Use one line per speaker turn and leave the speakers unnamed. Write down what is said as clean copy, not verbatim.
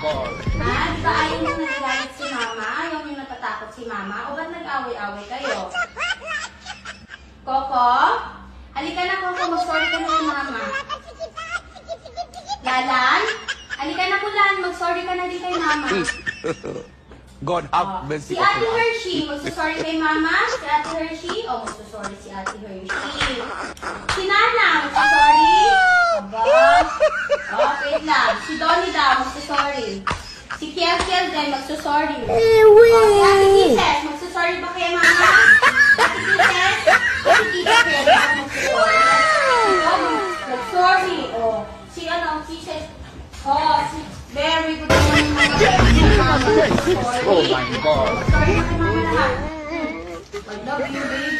God.
Ha? Di ba ayaw nyo nagagalit si mama? Ayaw nyo natatakot si mama? O ba't nag-away-away kayo? Coco? Halika na, Coco. Mag-sorry ka na kay mama. Lalan? Halika na, Kulan. Mag-sorry ka na din kay mama.
God have mercy
Si Ate
upon us.
Hershey, magsusorry kay mama. Si Ate Hershey, magsusorry si Ate Hershey. Si Nana, magsusorry. Aba. Wait lang. Si Donnie daw, magsusorry. Si Kiel din, magsusorry. Si Ate Kisses, magsusorry ba kay mama? Ate Kisses? Si Tita Kiel, magsusorry. Magsorry. Si Kisses. Si very good naman yung mga
Oh my God.
sorry na kay mama lahat. I love you, baby.